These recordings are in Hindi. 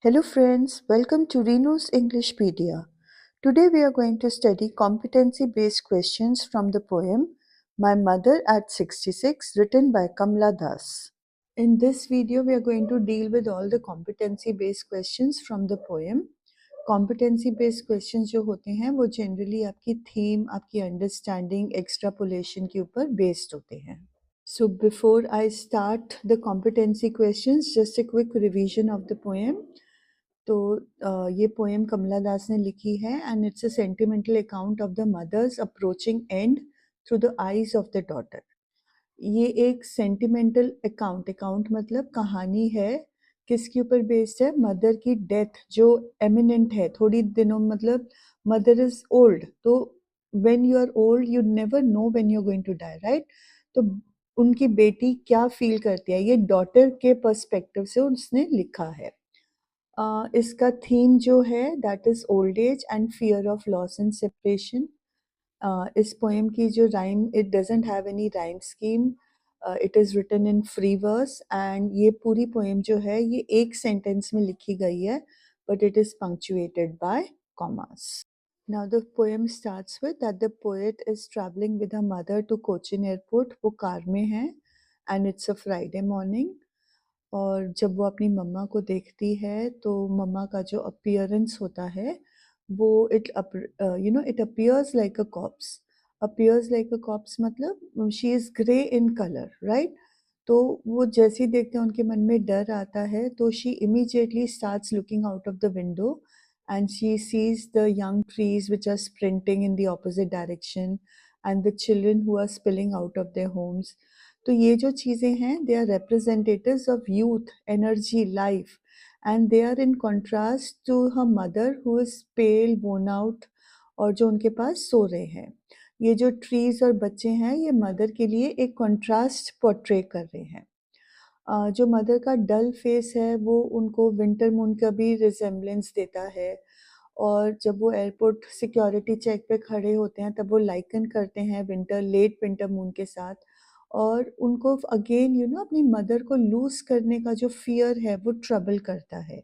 Hello friends, welcome to Renu's Englishpedia. Today we are going to study competency-based questions from the poem My Mother at 66 written by Kamla Das. In this video we are going to deal with all the competency-based questions from the poem. Competency-based questions जो होते हैं वो generally आपकी theme, आपकी understanding, extrapolation के ऊपर based होते हैं. So before I start the competency questions, just a quick revision of the poem. तो ये पोएम कमला दास ने लिखी है and it's a sentimental account of the mother's approaching and through the eyes of the daughter. ये एक सेंटिमेंटल अकाउंट मतलब कहानी है. किसके ऊपर बेस्ड है? मदर की डेथ जो एमिनेंट है थोड़ी दिनों, मतलब मदर इज ओल्ड, तो when you are old you never know when you are going to die, right? तो उनकी बेटी क्या फील करती है, ये डॉटर के पर्सपेक्टिव से उसने लिखा है. इसका थीम जो है that is old age and fear of loss and separation. इस पोएम की जो rhyme, it doesn't have any rhyme scheme, it is written in free verse and ये पूरी पोएम जो है ये एक सेंटेंस में लिखी गई है but it is punctuated by commas. Now the poem starts with that the poet is traveling with her mother to Cochin airport. वो कार में है and it's a Friday morning. और जब वो अपनी मम्मा को देखती है तो मम्मा का जो अपीयरेंस होता है वो it appears like a corpse. Appears like a corpse मतलब she is grey in colour, right? तो वो जैसे ही देखते हैं उनके मन में डर आता है तो she immediately starts looking out of the window and she sees the young trees which are sprinting in the opposite direction and the children who are spilling out of their homes. तो ये जो चीज़ें हैं they are representatives of youth, energy, life, and they are in contrast to her mother who is pale, worn out और जो उनके पास सो रहे हैं. ये जो ट्रीज और बच्चे हैं ये मदर के लिए एक कंट्रास्ट पोर्ट्रे कर रहे हैं. जो मदर का डल फेस है वो उनको विंटर मून का भी रिजेम्बलेंस देता है. और जब वो एयरपोर्ट सिक्योरिटी चेक पे खड़े होते हैं तब वो लाइकन करते हैं विंटर, लेट विंटर मून के साथ. और उनको अगेन अपनी मदर को लूज करने का जो फियर है वो ट्रबल करता है.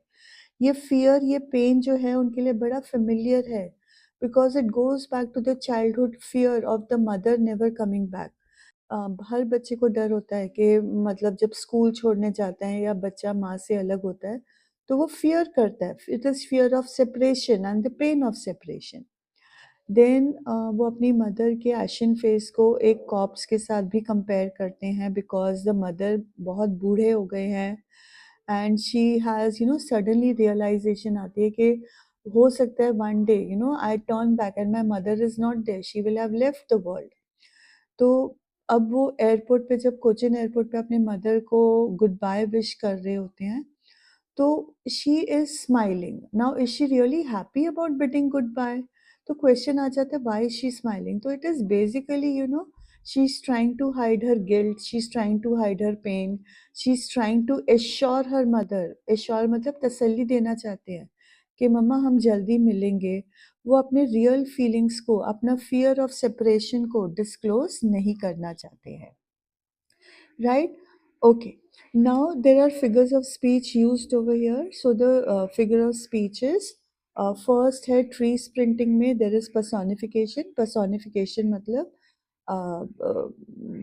ये फियर, ये पेन जो है उनके लिए बड़ा फेमिलियर है because it goes back to the childhood fear of the mother never coming back. हर बच्चे को डर होता है कि मतलब जब स्कूल छोड़ने जाता है या बच्चा माँ से अलग होता है तो वो फियर करता है. It is fear of separation and the pain of separation. Then वो अपनी मदर के एशन फेस को एक कॉप्स के साथ भी कंपेयर करते हैं बिकॉज द मदर बहुत बूढ़े हो गए हैं and she has suddenly realisation आती है कि हो सकता है one day I turn back and my mother is not there, she will have left the world. तो अब वो एयरपोर्ट पे, जब कोचिन एयरपोर्ट पे अपने मदर को गुड बाय विश कर रहे होते हैं तो she is smiling. Now is she really happy about bidding goodbye? तो क्वेश्चन आ जाता है व्हाई इज़ शी स्माइलिंग? तो it is basically she is trying to hide her guilt, she is trying to hide her pain, she is trying to assure her mother. Assure मतलब तसल्ली देना चाहते हैं कि मम्मा हम जल्दी मिलेंगे. वो अपने रियल फीलिंग्स को, अपना फियर ऑफ सेपरेशन को डिस्क्लोज नहीं करना चाहते हैं, right? Okay, now there are figures of speech used over here. So the figure of speech is first है tree sprinting में there is personification. Personification मतलब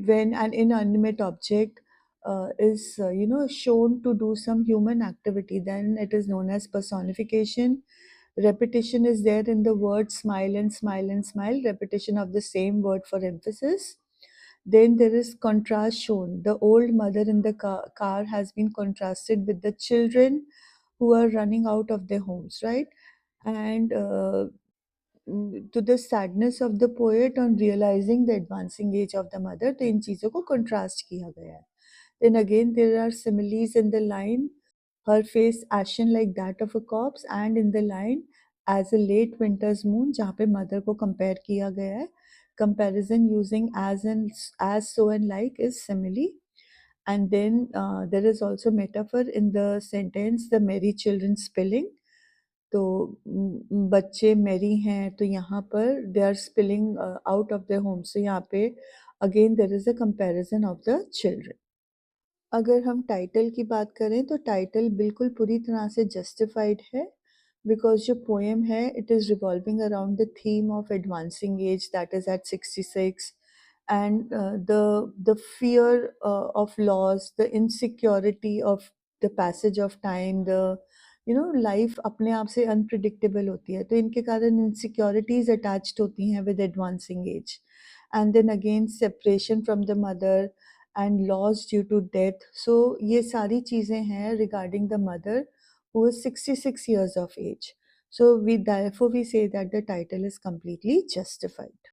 when an inanimate object is shown to do some human activity, then it is known as personification. Repetition is there in the word smile and smile and smile, repetition of the same word for emphasis. Then there is contrast shown. The old mother in the car has been contrasted with the children who are running out of their homes, right? And to the sadness of the poet on realizing the advancing age of the mother, तो इन चीज़ों को contrast किया गया है. Then again there are similes in the line, her face ashen like that of a corpse, and in the line as a late winter's moon, जहाँ पे mother को compare किया गया है. Comparison using as and as, so and like is simile. And then there is also metaphor in the sentence the merry children spilling. तो बच्चे मेरी हैं तो यहाँ पर they are spilling out of their home. So यहाँ पे again there is a comparison of the children. अगर हम टाइटल की बात करें तो टाइटल बिल्कुल पूरी तरह से जस्टिफाइड है, बिकॉज़ जो पोएम है it is revolving around the theme of advancing age that is at 66 and the fear of loss, the insecurity of the passage of time, the life अपने आप से अनप्रिडिक्टेबल होती है, तो इनके कारण इनसिक्योरिटीज़ अटैच्ड होती हैं with advancing age, and then again separation from the mother and loss due to death. So ये सारी चीज़ें हैं regarding the mother who is 66 years of age. So therefore we say that the title is completely justified.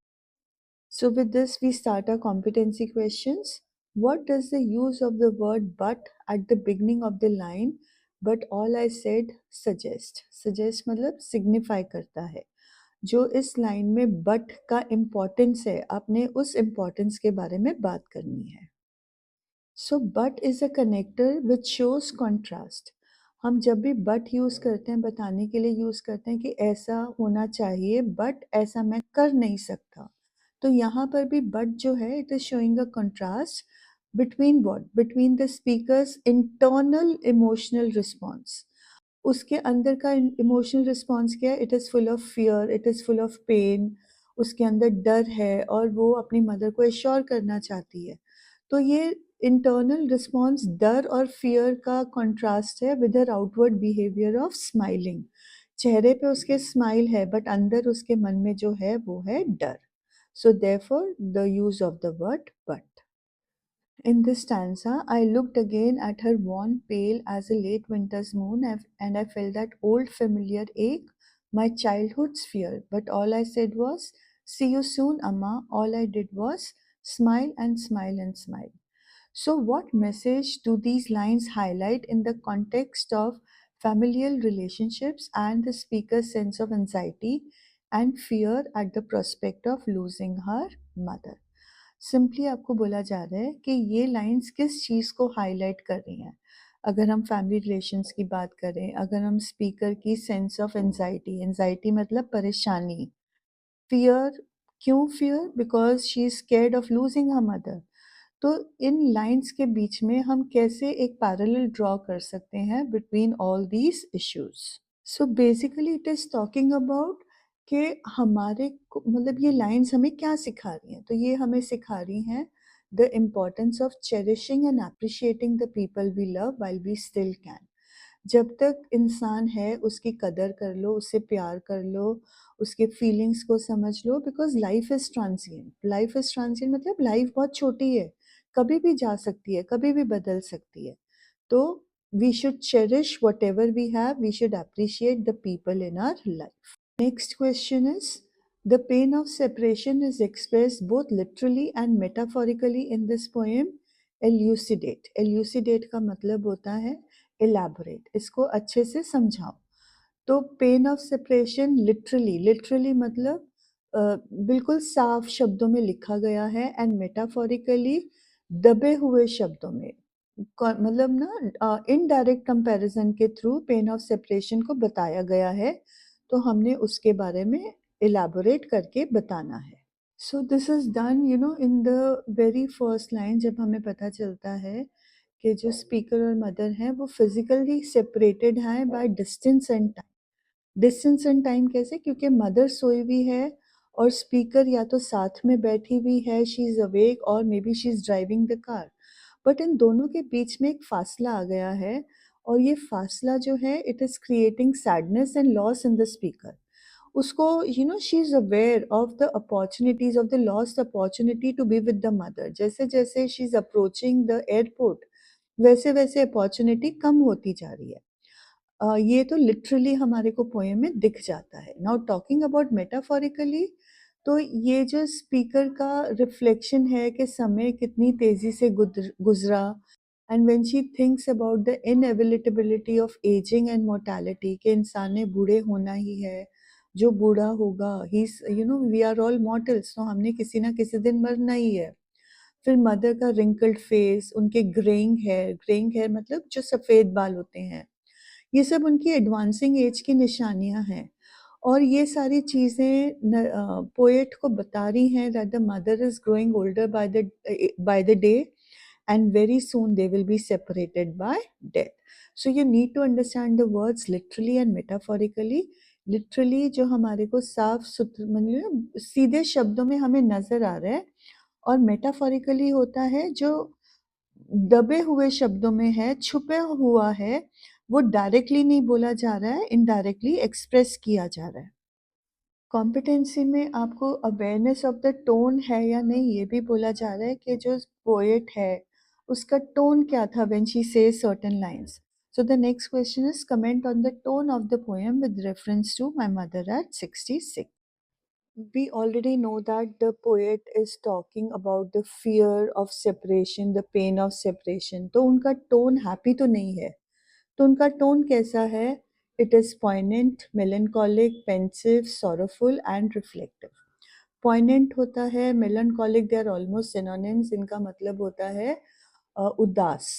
So with this we start our competency questions. What does the use of the word but at the beginning of the line but all I said suggest? Suggest मतलब signify करता है. जो इस लाइन में but का importance है, आपने उस importance के बारे में बात करनी है. So but is a connector which shows contrast. हम जब भी बट यूज़ करते हैं बताने के लिए यूज़ करते हैं कि ऐसा होना चाहिए बट ऐसा मैं कर नहीं सकता. तो यहाँ पर भी बट जो है it is showing a contrast between what, between the speaker's internal emotional response. उसके अंदर का इमोशनल रिस्पॉन्स क्या है, it is full of fear, it is full of pain, उसके अंदर डर है और वो अपनी मदर को एश्योर करना चाहती है. तो ये इंटरनल रिस्पॉन्स डर और फियर का कॉन्ट्रास्ट है with her outward behaviour of smiling. चेहरे पे उसके स्माइल है बट अंदर उसके मन में जो है वो है डर. So therefore the use of the word but. In this stanza, I looked again at her worn pale as a late winter's moon, and I felt that old familiar ache, my childhood's fear. But all I said was, "See you soon, Amma." All I did was smile and smile and smile. So, what message do these lines highlight in the context of familial relationships and the speaker's sense of anxiety and fear at the prospect of losing her mother? Simply आपको बोला जा रहा है कि ये लाइन्स किस चीज़ को हाईलाइट कर रही हैं. अगर हम फैमिली रिलेशंस की बात करें, अगर हम स्पीकर की सेंस ऑफ एंजाइटी, एंजाइटी मतलब परेशानी, फियर, क्यों fear, because she is scared of losing her mother. तो इन लाइन्स के बीच में हम कैसे एक पैरेलल ड्रॉ कर सकते हैं between all these issues. So basically it is talking about कि हमारे को मतलब ये लाइन्स हमें क्या सिखा रही हैं. तो ये हमें सिखा रही हैं the importance of cherishing and appreciating the people we love while we still can. जब तक इंसान है उसकी कदर कर लो, उससे प्यार कर लो, उसके फीलिंग्स को समझ लो, because life is transient. Life is transient मतलब लाइफ बहुत छोटी है, कभी भी जा सकती है, कभी भी बदल सकती है. तो we should cherish whatever we have, we should appreciate the people in our life. Next question is, the pain of separation is expressed both literally and metaphorically in this poem. Elucidate. Elucidate का मतलब होता है elaborate. इसको अच्छे से समझाओ. तो pen of separation literally, literally मतलब बिल्कुल साफ शब्दों में लिखा गया है, एंड मेटाफोरिकली दबे हुए शब्दों में. मतलब ना इनडायरेक्ट कंपैरिजन के थ्रू पेन ऑफ सेपरेशन को बताया गया है, तो हमने उसके बारे में इलेबोरेट करके बताना है. So this is done in the very first line, जब हमें पता चलता है कि जो स्पीकर और मदर हैं वो फिजिकली सेपरेटेड हैं by distance and time. Distance and time कैसे, क्योंकि मदर सोई हुई है और स्पीकर या तो साथ में बैठी हुई है, शी इज़ अवेक, और may be she is driving the car. But in दोनों के बीच में एक फासला आ गया है, और ये फासला जो है it is creating sadness and loss in the speaker. उसको she is aware of the opportunities of the lost opportunity to be with the mother. जैसे जैसे she is approaching the airport, वैसे वैसे अपॉर्चुनिटी कम होती जा रही है. ये तो लिटरली हमारे को पोएम में दिख जाता है. नाउ टॉकिंग अबाउट मेटाफोरिकली, तो ये जो स्पीकर का रिफ्लेक्शन है कि समय कितनी तेज़ी से गुज़रा, and when she thinks about the inevitability of ageing and mortality, कि इंसान ने बूढ़े होना ही है, जो बूढ़ा होगा ही is we are all mortals, तो हमने किसी ना किसी दिन मरना ही है. फिर मदर का रिंकल्ड फेस, उनके ग्रेइंग हेयर मतलब जो सफ़ेद बाल होते हैं, ये सब उनकी एडवांसिंग एज की निशानियाँ हैं. और ये सारी चीज़ें पोएट को बता रही हैं that the mother is growing older by the day, and very soon they will be separated by death. So you need to understand the words literally and metaphorically. Literally जो हमारे को साफ सुथरा मतलब सीधे शब्दों में हमें नजर आ रहा है, और मेटाफोरिकली होता है जो दबे हुए शब्दों में है, छुपे हुआ है, वो डायरेक्टली नहीं बोला जा रहा है, इनडायरेक्टली एक्सप्रेस किया जा रहा है। कॉम्पिटेंसी में आपको अवेयरनेस ऑफ द टोन है या नहीं, ये भी बोला जा रहा है कि जो पोएट है उसका टोन क्या था when she says certain lines. So the next question is comment on the tone of the poem with reference to My Mother at 66. We already know that the poet is talking about the fear of separation, the pain of separation. तो उनका tone happy तो नहीं है. तो उनका tone कैसा है? It is poignant, melancholic, pensive, sorrowful and reflective. Poignant होता है, melancholic they are almost synonyms. इनका मतलब होता है उदास.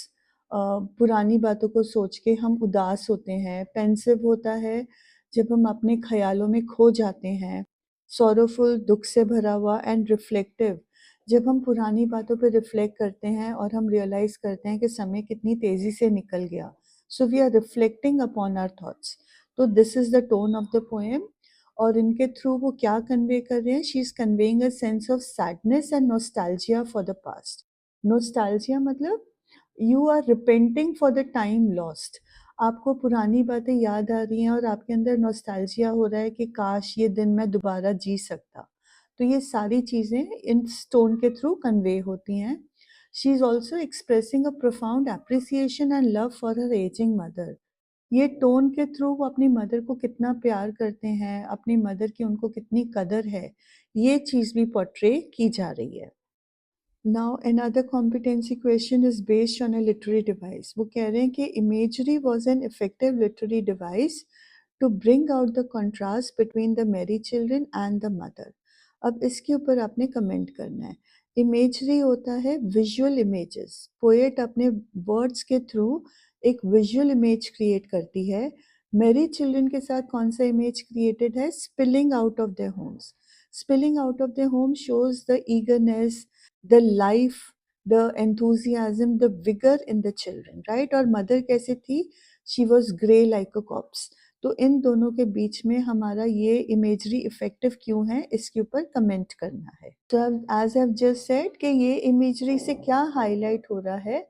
पुरानी बातों को सोच के हम उदास होते हैं. पेंसिव होता है जब हम अपने ख्यालों में खो जाते हैं. सॉरोफुल दुख से भरा हुआ, एंड रिफ्लेक्टिव जब हम पुरानी बातों पर रिफ्लेक्ट करते हैं और हम रियलाइज करते हैं कि समय कितनी तेजी से निकल गया. So we are reflecting upon our thoughts. तो this is the tone of the poem. और इनके थ्रू वो क्या कन्वे कर रहे हैं? She is conveying a sense of sadness and nostalgia for the past. Nostalgia मतलब you are repenting for the time lost. आपको पुरानी बातें याद आ रही हैं और आपके अंदर नॉस्टैल्जिया हो रहा है कि काश ये दिन मैं दोबारा जी सकता. तो ये सारी चीज़ें इन स्टोन के थ्रू कन्वे होती हैं. She is also expressing a profound appreciation and love for her ageing mother. ये टोन के थ्रू वो अपनी मदर को कितना प्यार करते हैं, अपनी मदर की उनको कितनी कदर है, ये चीज़ भी पोर्ट्रे की जा रही है. Now another competency question is based on a literary device. वो कह रहे हैं कि imagery was an effective literary device to bring out the contrast between the merry children and the mother. अब इसके ऊपर आपने कमेंट करना है. इमेजरी होता है विजुअल इमेजेस. पोएट अपने वर्ड्स के थ्रू एक विजुअल इमेज क्रिएट करती है. मेरी चिल्ड्रन के साथ कौन सा इमेज क्रिएटेड है? Spilling out of their Holmes. Spilling out of their home shows the eagerness, the life, the enthusiasm, the vigor in the children, right? और मदर कैसे थी? She was grey like a corpse. तो इन दोनों के बीच में हमारा ये इमेजरी इफेक्टिव क्यों है, इसके ऊपर कमेंट करना है. तो एज आई जस्ट सेड कि ये इमेजरी से क्या हाईलाइट हो रहा है?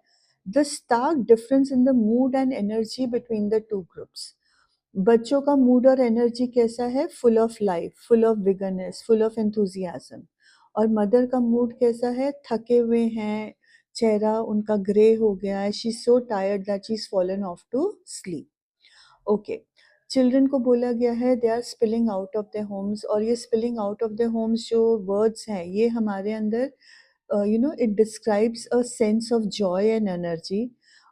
The stark difference in the mood and energy between the two groups. बच्चों का मूड और एनर्जी कैसा है? Full of life, full of vigourness, full of enthusiasm. और मदर का मूड कैसा है? थके हुए हैं, चेहरा उनका ग्रे हो गया है. She is so tired that she is fallen off to sleep. Okay. Children को बोला गया है they are spilling out of their homes. और ये spilling out of their homes जो वर्ड्स हैं, ये हमारे अंदर it describes a sense of joy and energy.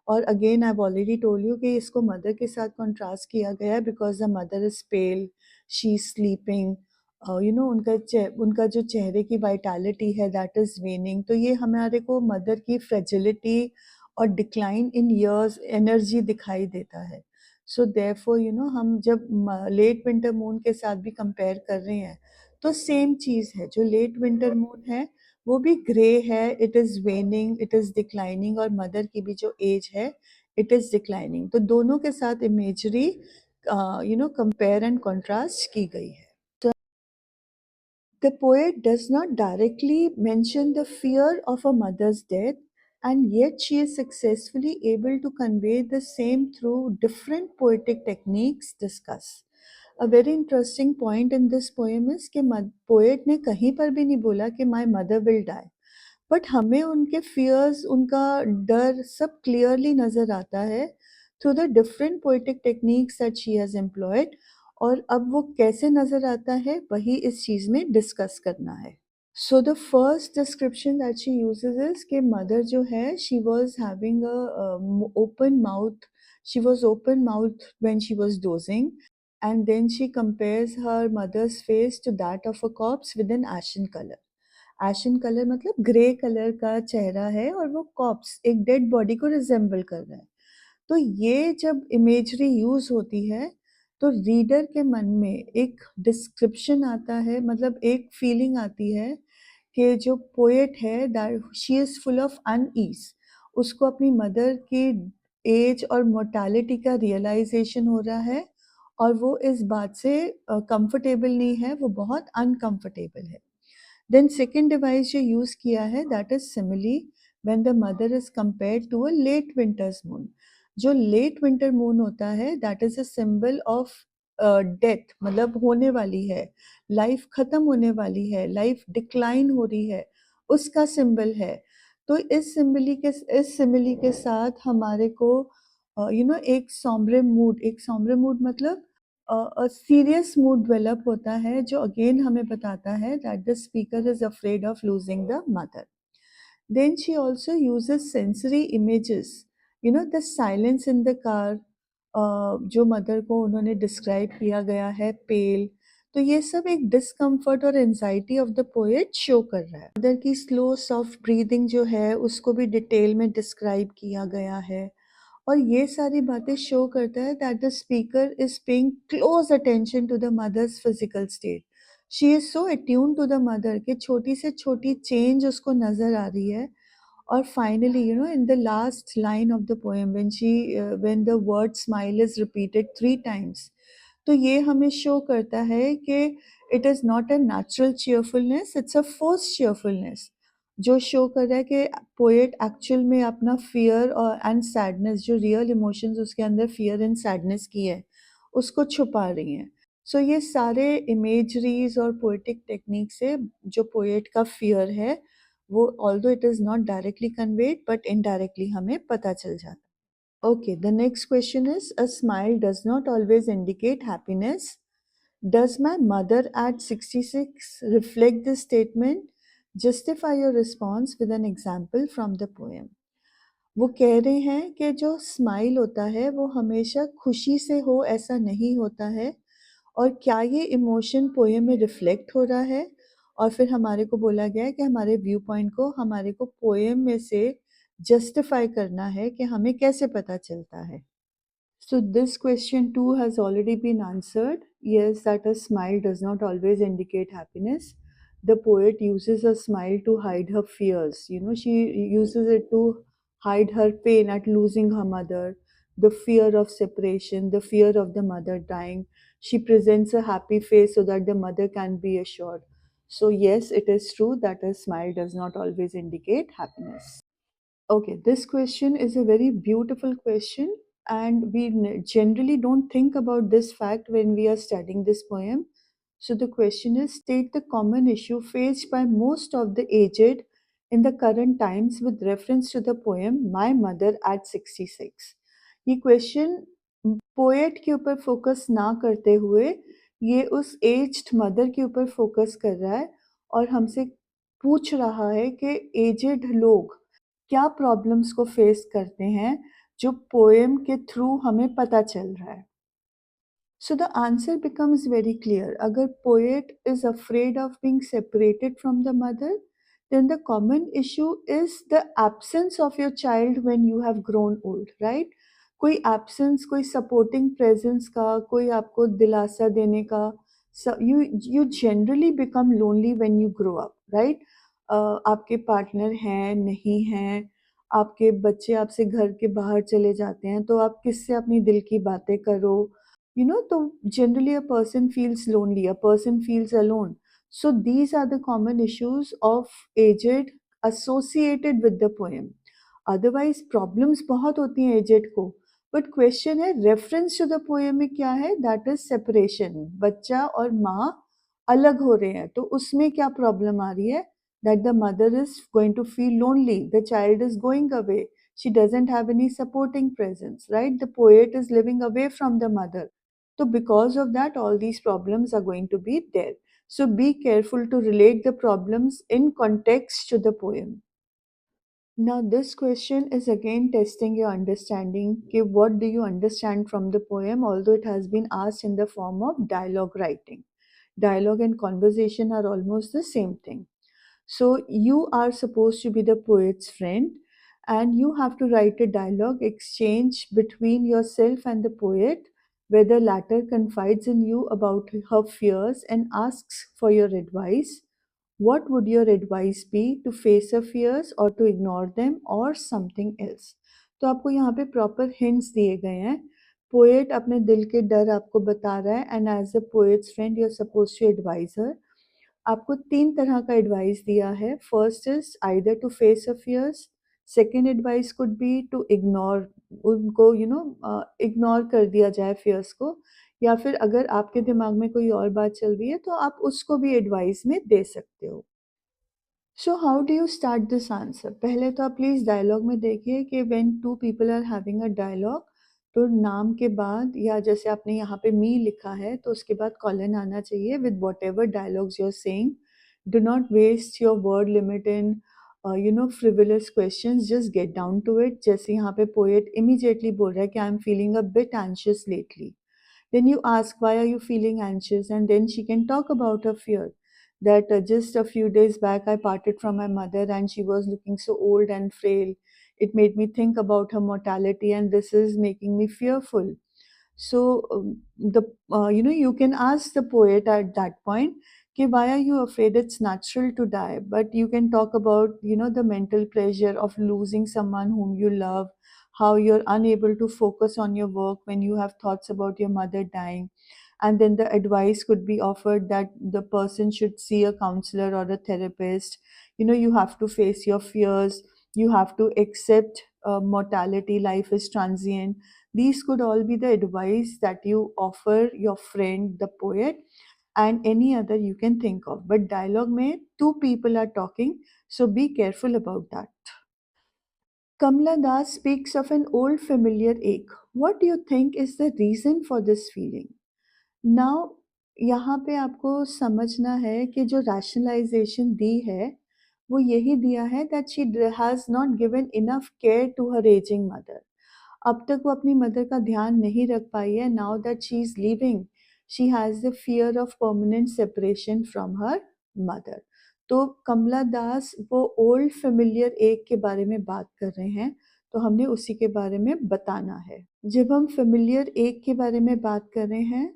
और again I have already told you कि इसको मदर के साथ कंट्रास्ट किया गया है because the mother is pail, she is sleeping. उनका जो चेहरे की वाइटैलिटी है दैट इज वेनिंग. तो ये हमारे को मदर की फ्रेजिलिटी और डिक्लाइन इन ईयर्स, एनर्जी दिखाई देता है. सो देयरफॉर हम जब लेट विंटर मून के साथ भी कंपेयर कर रहे हैं तो सेम चीज़ है. जो लेट विंटर मून है वो भी ग्रे है, it is वेनिंग, it is declining. और मदर की भी जो एज है इट इज़ डिक्लाइनिंग. तो दोनों के साथ इमेजरी कंपेयर एंड कंट्रास्ट की गई है. The poet does not directly mention the fear of a mother's death, and yet she is successfully able to convey the same through different poetic techniques discussed. A very interesting point in this poem is कि poet ने कहीं पर भी नहीं बोला कि my mother will die. But हमें उनके फियर्स, उनका डर सब क्लियरली नज़र आता है through the different poetic techniques that she has employed. और अब वो कैसे नज़र आता है वही इस चीज़ में डिस्कस करना है. So the first description that she uses is कि मदर जो है she was having a open mouth, she was open mouth when she was dozing. And then she compares her mother's face to that of a corpse with an ashen colour. Ashen colour मतलब ग्रे कलर का चेहरा है और वो कॉप्स, एक डेड बॉडी को रिजेंबल कर रहा है. तो ये जब इमेजरी यूज होती है तो रीडर के मन में एक डिस्क्रिप्शन आता है, मतलब एक फीलिंग आती है कि जो पोएट है that she is full of unease. उसको अपनी मदर की एज और मोर्टेलिटी का रियलाइज़ेशन हो रहा है और वो इस बात से कंफर्टेबल नहीं है, वो बहुत अनकंफर्टेबल है। देन सेकंड डिवाइस जो यूज़ किया है that is simile when the mother is compared to a late winter's moon. जो लेट विंटर मून होता है that is a symbol of death, मतलब होने वाली है, लाइफ ख़त्म होने वाली है, लाइफ डिक्लाइन हो रही है, उसका सिंबल है। तो इस सिमिली के साथ हमारे को एक सॉम्bre मूड मतलब सीरियस मूड डेवलप होता है जो अगेन हमें बताता है that the speaker is afraid of losing the mother. Then she also uses sensory images, the silence in the car, जो मदर को उन्होंने डिस्क्राइब किया गया है पेल। तो ये सब एक डिस्कम्फर्ट और anxiety of the poet show कर रहा है। मदर की स्लो सॉफ्ट ब्रीदिंग जो है उसको भी डिटेल में डिस्क्राइब किया गया है और ये सारी बातें शो करता है that the speaker is paying close attention to the mother's physical state. She is so attune to the mother कि छोटी से छोटी चेंज उसको नजर आ रही है। और finally, in the last line of the poem, when the word smile is repeated 3 times, तो ये हमें शो करता है कि it is not a natural cheerfulness, it's a forced cheerfulness, जो शो कर रहा है कि पोएट एक्चुअल में अपना फियर और एंड सैडनेस, जो रियल इमोशंस उसके अंदर फियर एंड सैडनेस की है, उसको छुपा रही हैं। सो ये सारे इमेजरीज और पोएटिक टेक्निक से जो पोएट का फियर है वो although it is not directly conveyed but indirectly हमें पता चल जाता है। Okay, the next question is, a smile does not always indicate happiness. Does my mother at 66 reflect this statement? Justify your response with an example from the poem. वो कह रहे हैं कि जो स्माइल होता है वो हमेशा खुशी से हो ऐसा नहीं होता है, और क्या ये इमोशन पोएम में रिफ्लेक्ट हो रहा है। और फिर हमारे को बोला गया है कि हमारे व्यू पॉइंट को हमारे को पोएम में से जस्टिफाई करना है कि हमें कैसे पता चलता है। So this question too has already been answered. Yes, that a smile does not always indicate happiness. The poet uses a smile to hide her fears. She uses it to hide her pain at losing her mother, the fear of separation, the fear of the mother dying. She presents a happy face so that the mother can be assured. So yes, it is true that a smile does not always indicate happiness. Okay, this question is a very beautiful question, and we generally don't think about this fact when we are studying this poem. So, the question is, state the common issue faced by most of the aged in the current times with reference to the poem My Mother at 66. ये क्वेश्चन पोएट के ऊपर फोकस ना करते हुए ये उस एज्ड मदर के ऊपर फोकस कर रहा है और हमसे पूछ रहा है कि एजेड लोग क्या प्रॉब्लम्स को फेस करते हैं जो पोएम के थ्रू हमें पता चल रहा है। So the answer becomes very clear. अगर poet is afraid of being separated from the mother, then the common issue is the absence of your child when you have grown old, right? कोई absence, कोई supporting presence का, कोई आपको दिलासा देने का, so you generally become lonely when you grow up, right? आपके पार्टनर हैं, नहीं हैं, आपके बच्चे आपसे घर के बाहर चले जाते हैं, तो आप किससे अपनी दिल की बातें करो, so generally a person feels lonely, a person feels alone. So these are the common issues of aged associated with the poem. Otherwise problems बहुत होती हैं aged को, but question है reference to the poem में क्या है, that is separation. बच्चा और माँ अलग हो रहे हैं, तो उसमें क्या problem आ रही है, that the mother is going to feel lonely, the child is going away, she doesn't have any supporting presence, right? The poet is living away from the mother. So because of that, all these problems are going to be there. So be careful to relate the problems in context to the poem. Now this question is again testing your understanding. Okay, what do you understand from the poem? Although it has been asked in the form of dialogue writing. Dialogue and conversation are almost the same thing. So you are supposed to be the poet's friend, and you have to write a dialogue exchange between yourself and the poet, where the latter confides in you about her fears and asks for your advice, What would your advice be to face your fears or to ignore them or something else? तो आपको यहाँ पे प्रॉपर हिंट्स दिए गए हैं. पोएट अपने दिल के डर आपको बता रहा है and as a poet's friend you are suppose to advise her. आपको 3 तरह का एडवाइस दिया है. First is either to face your fears, second advice could be to ignore उनको इग्नोर कर दिया जाए फियर्स को, या फिर अगर आपके दिमाग में कोई और बात चल रही है तो आप उसको भी एडवाइस में दे सकते हो. So how do you start this answer? पहले तो आप प्लीज़ डायलॉग में देखिए कि when two people are having a dialogue, तो नाम के बाद या जैसे आपने यहाँ पे मी लिखा है तो उसके बाद कॉलन आना चाहिए with whatever dialogues you are saying. Do not waste your word limit in frivolous questions, just get down to it. जैसे यहाँ पे पोएट इमीडिएटली बोल रहा है कि I am feeling a bit anxious lately. Then you ask, why are you feeling anxious? And then she can talk about her fear. That just a few days back, I parted from my mother and she was looking so old and frail. It made me think about her mortality, and this is making me fearful. So, you can ask the poet at that point, कि why are you afraid? It's natural to die. But you can talk about, the mental pleasure of losing someone whom you love, how you're unable to focus on your work when you have thoughts about your mother dying. And then the advice could be offered that the person should see a counselor or a therapist. You have to face your fears. You have to accept mortality. Life is transient. These could all be the advice that you offer your friend, the poet, and any other you can think of. But dialogue mein two people are talking, so be careful about that. Kamla Das speaks of an old familiar ache. What do you think is the reason for this feeling? Now यहाँ पे आपको समझना है कि जो रैशनलाइज़ेशन दी है, वो यही दिया है that she has not given enough care to her ageing mother. अब तक वो अपनी मदर का ध्यान नहीं रख पाई है. Now that she is leaving, she has the fear of permanent separation from her mother. तो कमला दास वो ओल्ड फ़ैमिलियर एक के बारे में बात कर रहे हैं, तो हमने उसी के बारे में बताना है. जब हम फ़ैमिलियर एक के बारे में बात कर रहे हैं,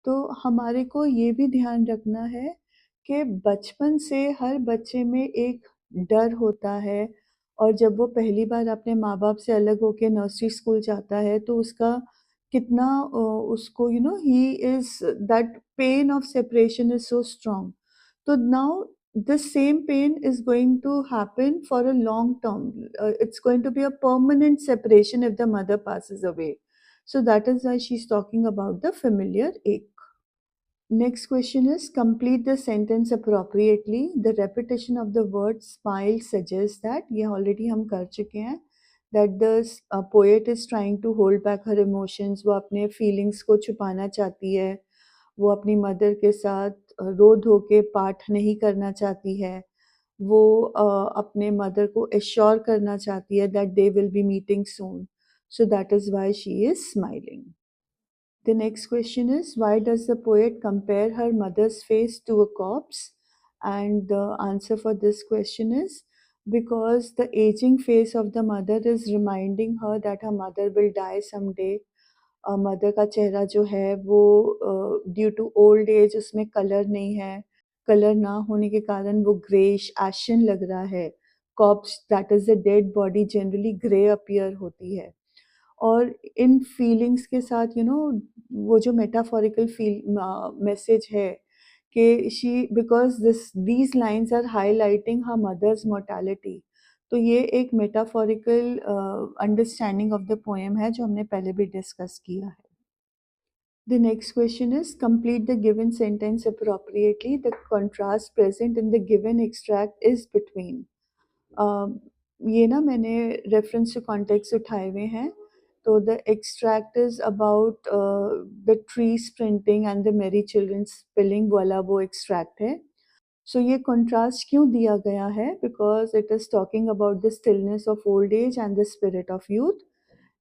तो हमारे को ये भी ध्यान रखना है कि बचपन से हर बच्चे में एक डर होता है, और जब वो पहली बार अपने माँ-बाप से अलग होके नर्सरी स्कूल जाता है, तो उसका कितना उसको he is that pain of separation is so strong. So now this same pain is going to happen for a long term. It's going to be a permanent separation if the mother passes away. So that is why she's talking about the familiar ache. Next question is complete the sentence appropriately. The repetition of the word smile suggests that ये already हम कर चुके हैं. That the poet is trying to hold back her emotions. वो अपने feelings को छुपाना चाहती है. वो अपनी मदर के साथ रो धो के पाठ नहीं करना चाहती है. वो अपने मदर को एश्योर करना चाहती है that they will be meeting soon. So that is why she is smiling. The next question is, why does the poet compare her mother's face to a corpse? And the answer for this question is because the aging face of the mother is reminding her that her mother will die someday. Mother का चेहरा जो है वो ड्यू टू ओल्ड एज उसमें कलर नहीं है. कलर ना होने के कारण वो ग्रेइश एशन लग रहा है. Corpse that is the dead body generally grey appear होती है. और इन फीलिंग्स के साथ वो जो मेटाफोरिकल मैसेज है कि she because these lines are highlighting her mother's mortality. तो ये एक metaphorical understanding of the poem है जो हमने पहले भी डिस्कस किया है. The next question is complete the given sentence appropriately. The contrast present in the given extract is between. ये ना मैंने रेफरेंस टू कॉन्टेक्स्ट उठाए हुए हैं. तो the extract is about the tree sprinting and the मेरी चिल्ड्रन स्पिलिंग वाला वो एक्सट्रैक्ट है. सो ये कंट्रास्ट क्यों दिया गया है? Because it is talking about the stillness of old age and the spirit of youth.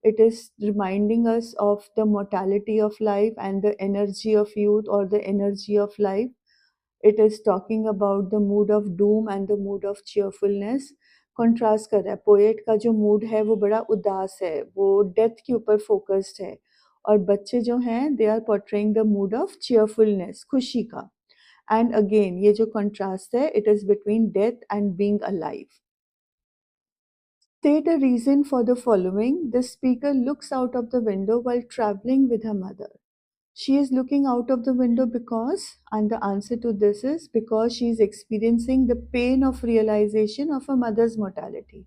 It is reminding us of the mortality of life and the energy of youth or the energy of life. It is talking about the mood of doom and the mood of cheerfulness. Contrast कर रहा है. पोएट का जो मूड है वो बड़ा उदास है, वो डेथ के ऊपर फोकस्ड है, और बच्चे जो हैं they are portraying the mood of cheerfulness, खुशी का. एंड अगेन ये जो कंट्रास्ट है, it is between death and being alive. State a reason for the following. The speaker looks out of the window while traveling with her mother. She is looking out of the window because, and the answer to this is because she is experiencing the pain of realization of her mother's mortality.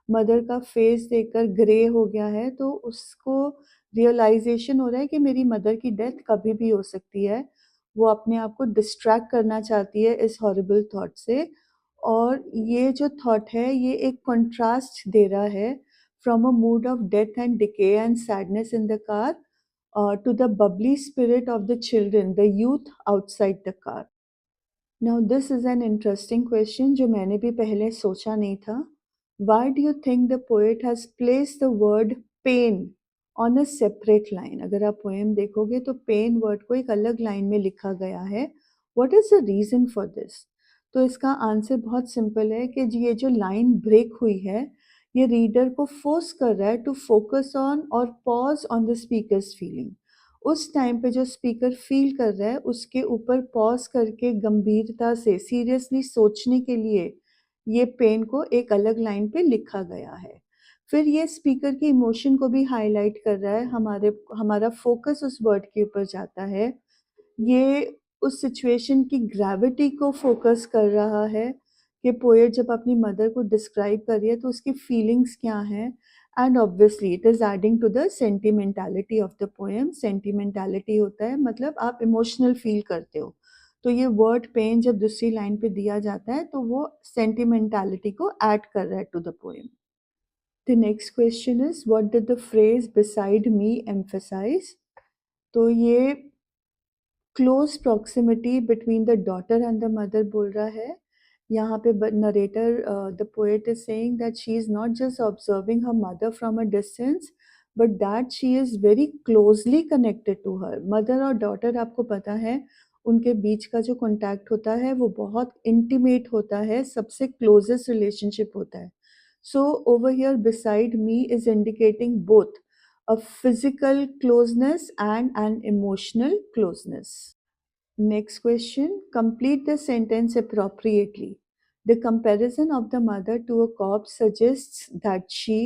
Mother का फेस देखकर ग्रे हो गया है, तो उसको रियलाइजेशन हो रहा है कि मेरी मदर की डेथ कभी भी हो सकती है. वो अपने आप को डिस्ट्रैक्ट करना चाहती है इस हॉरिबल थॉट से, और ये जो थॉट है ये एक कंट्रास्ट दे रहा है from a mood off death and decay and sadness in the car to the bubbly spirit of the children, the youth outside the car. Now, this is an interesting question जो मैंने भी पहले सोचा नहीं था. Why do you think the poet has placed the word pain on a separate line? अगर आप poem देखोगे तो pain word को एक अलग line में लिखा गया है. What is the reason for this? तो इसका आंसर बहुत सिंपल है कि ये जो लाइन ब्रेक हुई है, ये रीडर को फोर्स कर रहा है टू फोकस ऑन और pause on the speakers feeling. उस टाइम पे जो स्पीकर फ़ील कर रहा है, उसके ऊपर पॉज़ करके गंभीरता से सीरियसली सोचने के लिए ये पेन को एक अलग लाइन पे लिखा गया है. फिर ये स्पीकर के इमोशन को भी हाइलाइट कर रहा है, हमारा फ़ोकस उस वर्ड के ऊपर जाता है. ये उस सिचुएशन की ग्रेविटी को फ़ोकस कर रहा है कि पोएट जब अपनी मदर को डिस्क्राइब कर रही है तो उसकी फीलिंग्स क्या हैं. And obviously it is adding to the sentimentality of the poem. Sentimentality होता है मतलब आप इमोशनल फ़ील करते हो. तो ये वर्ड पेन जब दूसरी लाइन पे दिया जाता है तो वो सेंटिमेंटालिटी को ऐड कर रहा है to the poem. The next question is what did the phrase beside me emphasize? तो ये close proximity between the daughter and the mother बोल रहा है. यहाँ पे narrator the poet is saying that she is not just observing her mother from a distance, but that she is very closely connected to her. Mother और डॉटर आपको पता है उनके बीच का जो कॉन्टैक्ट होता है वो बहुत इंटीमेट होता है, सबसे क्लोजेस्ट रिलेशनशिप होता है. So over here beside me is indicating both a physical closeness and an emotional closeness. Next question, complete the sentence appropriately. The comparison of the mother to a corpse suggests that she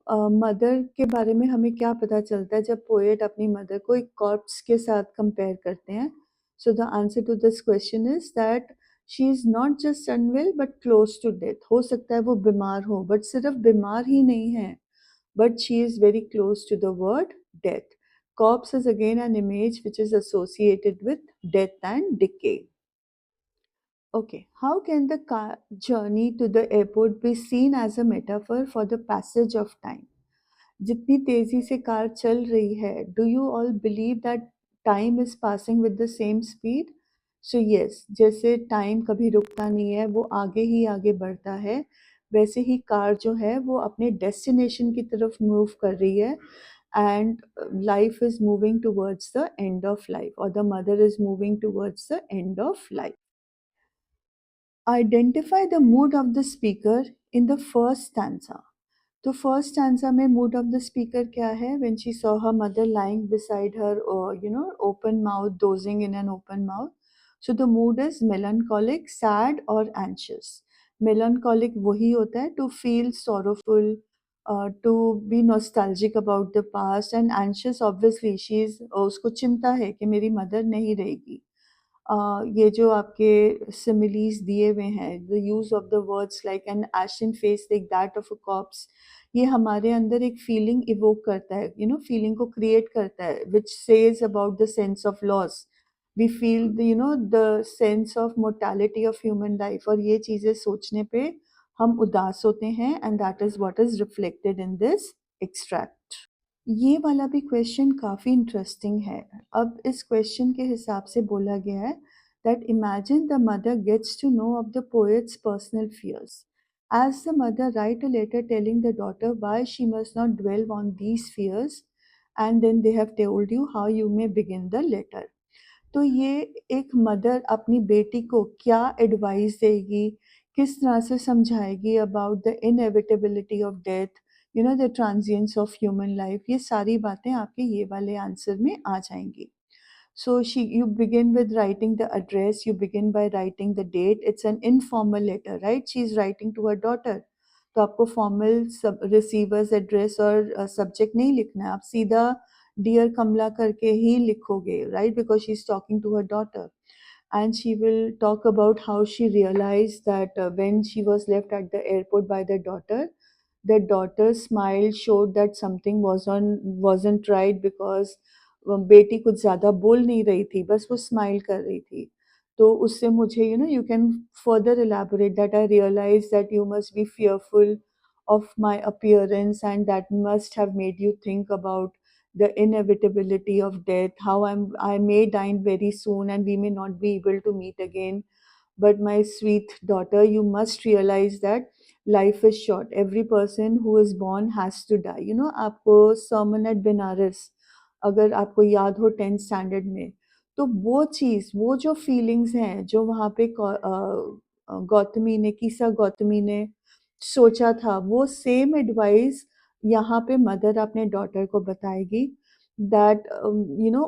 mother के बारे में हमें क्या पता चलता है जब पोएट अपनी मदर को एक कॉर्प्स के साथ कंपेयर करते हैं. So the answer to this question is that she is not just unwell but close to death. हो सकता है वो बीमार हो, बट सिर्फ बीमार ही नहीं है, but she is very close to the word death. Corpse is again an image which is associated with death and decay. Okay, how can the car journey to the airport be seen as a metaphor for the passage of time? जितनी तेजी से कार चल रही है, do you all believe that time is passing with the same speed? So yes, जैसे टाइम कभी रुकता नहीं है, वो आगे ही आगे बढ़ता है, वैसे ही कार जो है वो अपने डेस्टिनेशन की तरफ मूव कर रही है. And life is moving towards the end of life, or the mother is moving towards the end of life. Identify the mood of the speaker in the first stanza. तो फर्स्ट स्टैंजा में मूड ऑफ द स्पीकर क्या है? When she saw her mother lying beside her open mouth, dozing in an open mouth. So the mood is melancholic, sad और एंशियस. मेलनकॉलिक वही होता है to feel sorrowful, to be nostalgic about the past. And anxious obviously she is, उसको चिंता है कि मेरी मदर नहीं रहेगी. ये जो आपके सिमिलीज दिए हुए हैं, the use of the words like an ashen face like that of a corpse, ये हमारे अंदर एक फीलिंग इवोक करता है, फीलिंग को क्रिएट करता है, which says about the sense of loss. We feel the sense of mortality of human life, और ये चीज़ें सोचने पे हम उदास होते हैं, and that is what is reflected in this extract. ये वाला भी क्वेश्चन काफ़ी इंटरेस्टिंग है. अब इस क्वेश्चन के हिसाब से बोला गया है that imagine the mother gets to know of the poet's personal fears. As the mother write a letter telling the daughter why she must not dwell on these fears, and then they have told you how you may begin the letter. तो ये एक मदर अपनी बेटी को क्या एडवाइस देगी, किस तरह से समझाएगी about the inevitability of death, the transience of human life, ये सारी बातें आपके ये वाले आंसर में आ जाएंगी. So you begin with writing the address, you begin by writing the date. It's an informal letter, right? She's writing to her daughter. तो आपको फॉर्मल सब रिसीवर्स एड्रेस और सब्जेक्ट नहीं लिखना है, आप सीधा डियर कमला करके ही लिखोगे, right? Because she is talking to her daughter. And she will talk about how she realized that when she was left at the airport by the daughter's smile showed that something wasn't right, because बेटी कुछ ज़्यादा बोल नहीं रही थी, बस वो स्माइल कर रही थी. तो उससे मुझे you can further elaborate that I realized that you must be fearful of my appearance, and that must have made you think about the inevitability of death, how I may die very soon and we may not be able to meet again. But my sweet daughter, you must realize that life is short. Every person who is born has to die. आपको sermon at Benares, अगर आपको याद हो 10th स्टैंडर्ड में, तो वो चीज़, वो जो फीलिंग्स हैं जो वहाँ पे गौतमी ने, कीसा गौतमी ने सोचा था, वो सेम एडवाइस यहाँ पे मदर अपने डॉटर को बताएगी दैट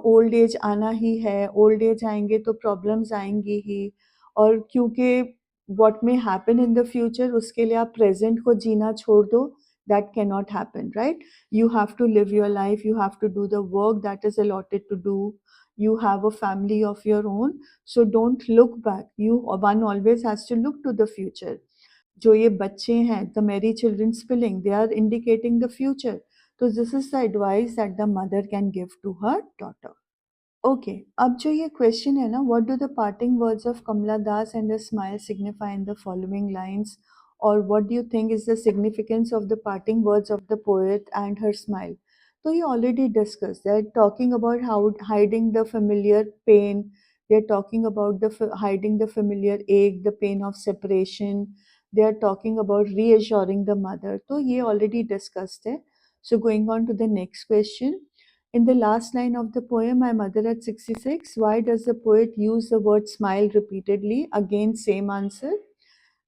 ओल्ड एज आना ही है, ओल्ड एज आएंगे तो प्रॉब्लम्स आएंगी ही. और क्योंकि what may happen in the future, उसके लिए आप प्रेजेंट को जीना छोड़ दो. That can not happen, right? You have to live your life, you have to do the work that is allotted to do. You have a family of your own, so don't look back. One always has to look to the future. जो ये बच्चे हैं, the merry children spilling, they are indicating the future. So this is the advice that the mother can give to her daughter. Okay, अब जो ये क्वेश्चन है ना, what do the parting words of Kamala Das and a smile signify in the following lines, और what do you think is the significance of the parting words of the poet and her smile? तो ये already discuss, they are talking about how hiding the familiar pain, they are talking about the hiding the familiar एक, the pain of separation, they are talking about reassuring the mother. तो ये ऑलरेडी डिस्कस्ड है. So going on to the next question. In the last line of the poem, My Mother at 66, why does the poet use the word smile repeatedly? Again, same answer.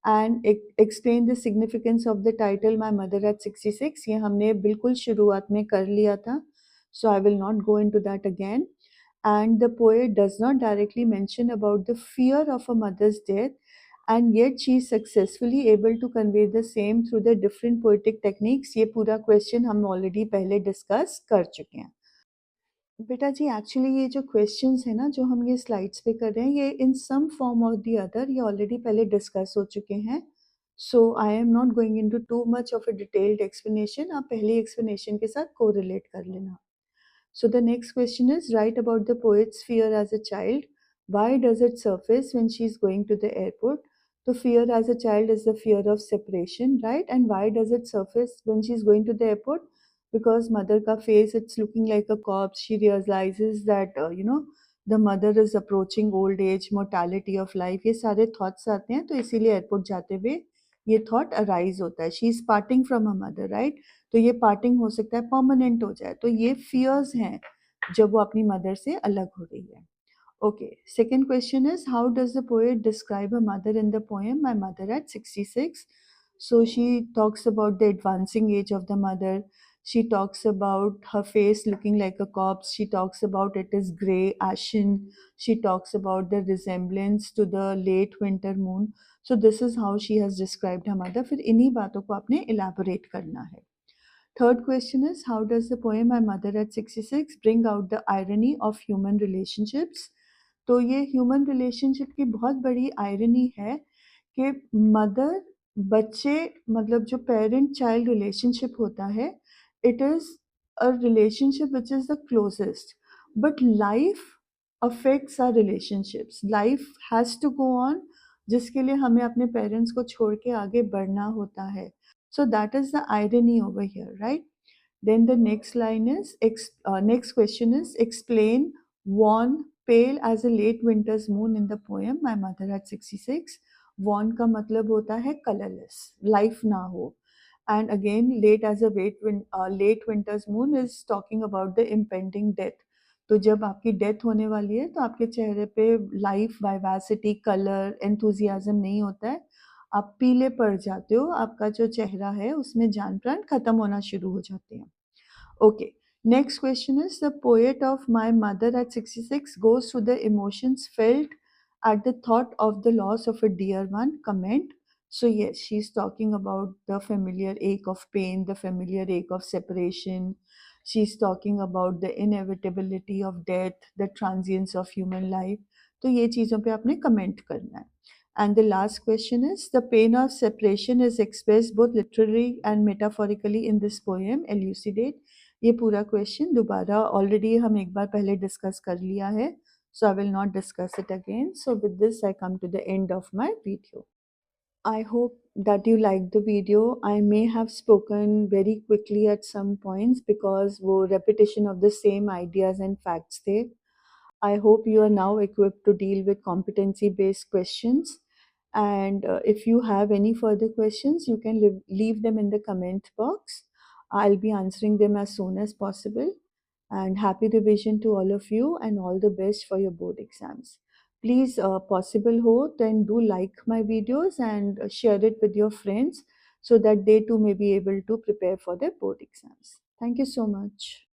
And explain the significance of the title My Mother at 66. ये हमने बिल्कुल शुरुआत में कर लिया था. So I will not go into that again. And the poet does not directly mention about the fear of a mother's death, and yet she is successfully able to convey the same through the different poetic techniques. ये पूरा question हम already पहले discuss कर चुके हैं. बेटा जी, एक्चुअली ये जो क्वेश्चंस है ना, जो हम ये स्लाइड्स पे कर रहे हैं, ये इन सम फॉर्म और दी अदर ये ऑलरेडी पहले डिस्कस हो चुके हैं. So I am not going into too much of a detailed explanation. आप पहले एक्सप्लेनेशन के साथ कोरिलेट कर लेना. So the next question is, write about the poet's fear as a child. Why does it surface when she's going to the airport? So fear as a child is the fear of separation, right? And why does it surface when she's going to the airport? Because mother ka face, it's looking like a corpse. She realizes that, the mother is approaching old age, mortality of life. ये सारे thoughts आते हैं, तो इसीलिए airport जाते हुए ये thought arise होता है. She is parting from her mother, right? तो ये पार्टिंग हो सकता है परमानेंट हो जाए. तो ये फियर्स हैं जब वो अपनी मदर से अलग हो रही है. Okay, second question is, how does the poet describe a mother in the poem my mother eight 66? So she talks about the advancing age of the mother. She talks about her face looking like a corpse. She talks about it is gray, ashen. She talks about the resemblance to the late winter moon. So this is how she has described her mother. फिर इन्हीं बातों को आपने elaborate करना है. Third question is, how does the poem My Mother at 66 bring out the irony of human relationships? तो ये ह्यूमन रिलेशनशिप की बहुत बड़ी आयरनी है कि मदर बच्चे, मतलब जो पेरेंट चाइल्ड रिलेशनशिप होता है, it is a relationship which is the closest, but life affects our relationships. Life has to go on, जिसके लिए हमें अपने पेरेंट्स को छोड़ के आगे बढ़ना होता है. So that is the irony over here, right? Then the next line is, next question is, explain wan, pale as a late winter's moon in the poem My Mother at 66. Wan का मतलब होता है colorless, life ना हो. And again, late winter's moon is talking about the impending death. तो जब आपकी डेथ होने वाली है, तो आपके चेहरे पे लाइफ, वाइवासिटी, कलर, एंथुजियाज्म नहीं होता है. आप पीले पड़ जाते हो, आपका जो चेहरा है उसमें जान प्राण खत्म होना शुरू हो जाते हैं. Okay, Next question is, the poet of My Mother at 66 goes through the emotions felt at the thought of the loss of a dear one. Comment. So, yes, she's talking about the familiar ache of pain, the familiar ache of separation. She's talking about the inevitability of death, the transience of human life. तो ये चीज़ों पे आपने कमेंट करना है. And the last question is, the pain of separation is expressed both literally and metaphorically in this poem. Elucidate. ये पूरा क्वेश्चन दोबारा ऑलरेडी हम एक बार पहले डिस्कस कर लिया है, so I will not discuss it again. So with this I come to the end of my video. I hope that you liked the video. I may have spoken very quickly at some points because वो repetition of the same ideas and facts थे. I hope you are now equipped to deal with competency-based questions. And if you have any further questions, you can leave them in the comment box. I'll be answering them as soon as possible. And happy revision to all of you and all the best for your board exams. Please, possible ho, then do like my videos and share it with your friends so that they too may be able to prepare for their board exams. Thank you so much.